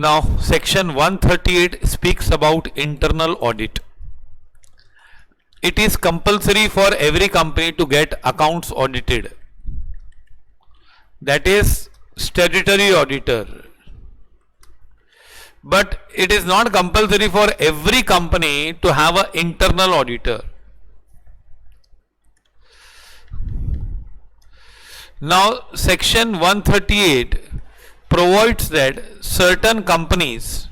Now section 138 speaks about internal audit. It is compulsory for every company to get accounts audited. That is statutory auditor. But it is not compulsory for every company to have an internal auditor. Now section 138 provides that certain companies,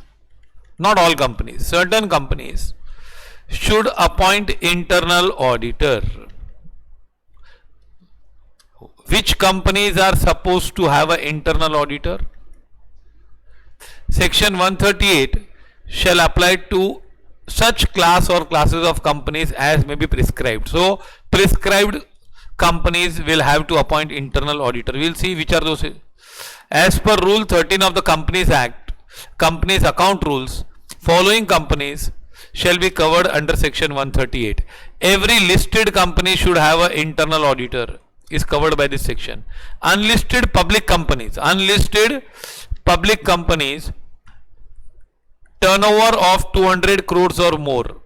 not all companies, certain companies should appoint internal auditor. Which companies are supposed to have an internal auditor? Section 138 shall apply to such class or classes of companies as may be prescribed. So prescribed companies will have to appoint internal auditor. We will see which are those. As per Rule 13 of the Companies Act, Companies Account Rules, following companies shall be covered under section 138. Every listed company should have an internal auditor, is covered by this section. Unlisted public companies, turnover of 200 crores or more,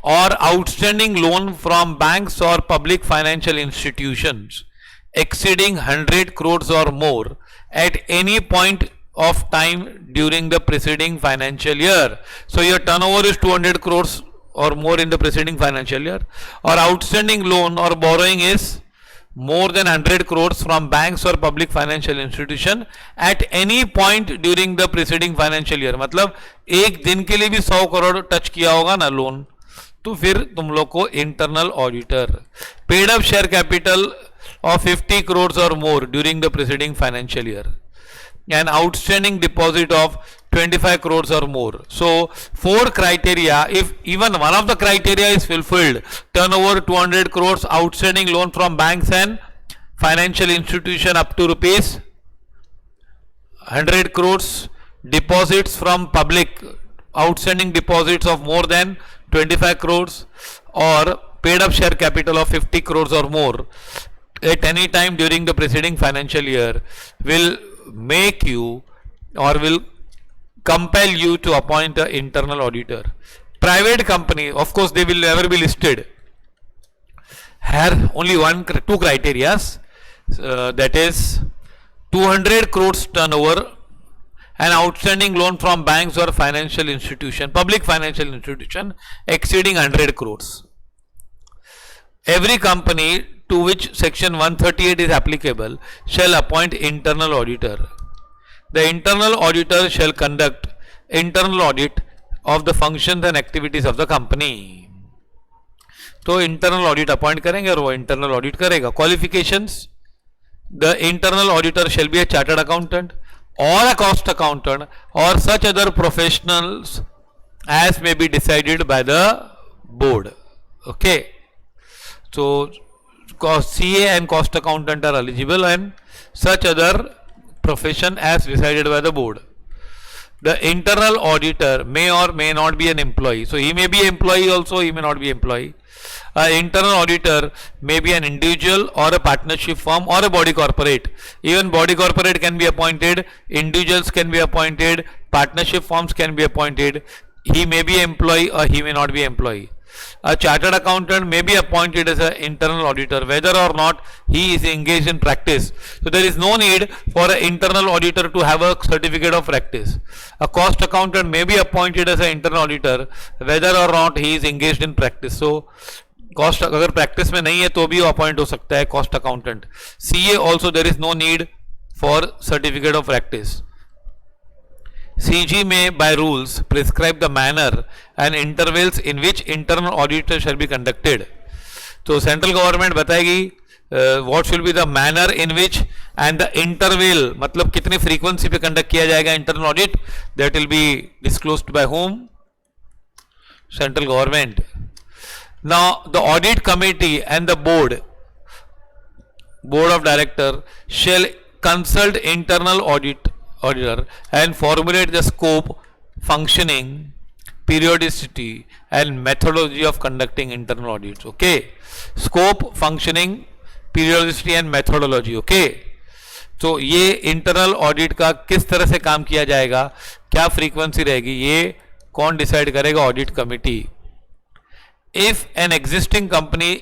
or outstanding loan from banks or public financial institutions exceeding 100 crores or more at any point of time during the preceding financial year. So your turnover is 200 crores or more in the preceding financial year, or outstanding loan or borrowing is more than 100 crores from banks or public financial institution at any point during the preceding financial year. मतलब एक दिन के लिए भी 100 crore touch किया होगा ना loan, तो फिर तुम लोग को internal auditor. Paid up share capital of 50 crores or more during the preceding financial year, an outstanding deposit of 25 crores or more. So 4 criteria, if even one of the criteria is fulfilled, turnover 200 crores, outstanding loan from banks and financial institution up to rupees 100 crores, deposits from public, outstanding deposits of more than 25 crores, or paid up share capital of 50 crores or more at any time during the preceding financial year, will make you or will compel you to appoint an internal auditor. Private company, of course, they will never be listed, have only two criteria, that is 200 crores turnover, an outstanding loan from banks or financial institution, public financial institution exceeding 100 crores. Every company to which section 138 is applicable shall appoint internal auditor. The internal auditor shall conduct internal audit of the functions and activities of the company. तो internal audit appoint करेंगे और वो internal audit करेगा. Qualifications: the internal auditor shall be a chartered accountant or a cost accountant or such other professionals as may be decided by the board. Okay. So CA and cost accountant are eligible, and such other profession as decided by the board. The internal auditor may or may not be an employee. So he may be employee also, he may not be employee. Internal auditor may be an individual or a partnership firm or a body corporate. Even body corporate can be appointed, individuals can be appointed, partnership firms can be appointed. He may be employee or he may not be employee. A chartered accountant may be appointed as an internal auditor whether or not he is engaged in practice. So there is no need for an internal auditor to have a certificate of practice. A cost accountant may be appointed as an internal auditor whether or not he is engaged in practice. So cost अगर practice में नहीं है तो भी appoint हो सकता है cost accountant. CA also there is no need for certificate of practice. CG may by rules prescribe the manner and intervals in which internal audit shall be conducted. तो सेंट्रल गवर्नमेंट बताएगी what should be the manner in which and the interval, मतलब कितनी frequency पे conduct किया जाएगा internal audit, that will be disclosed by whom? Central government. Now the audit committee and the board of director shall consult internal auditor and formulate the scope, functioning, periodicity and methodology of conducting internal audits. Okay, scope, functioning, periodicity and methodology. Okay, तो ये internal audit का किस तरह से काम किया जाएगा, क्या फ्रीक्वेंसी रहेगी, ये कौन डिसाइड करेगा, audit committee. If an existing company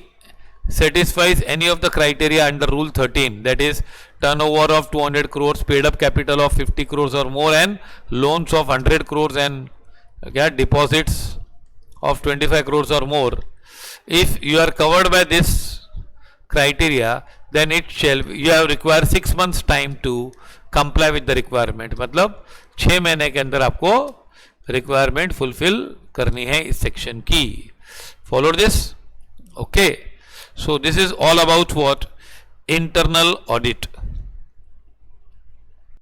satisfies any of the criteria under rule 13, that is turnover of 200 crores, paid up capital of 50 crores or more, and loans of 100 crores and deposits of 25 crores or more, if you are covered by this criteria, then it shall, you have required 6 months time to comply with the requirement. मतलब 6 महीने के अंदर आपको requirement fulfil करनी है इस section की. Follow this. Okay, so this is all about what? Internal audit.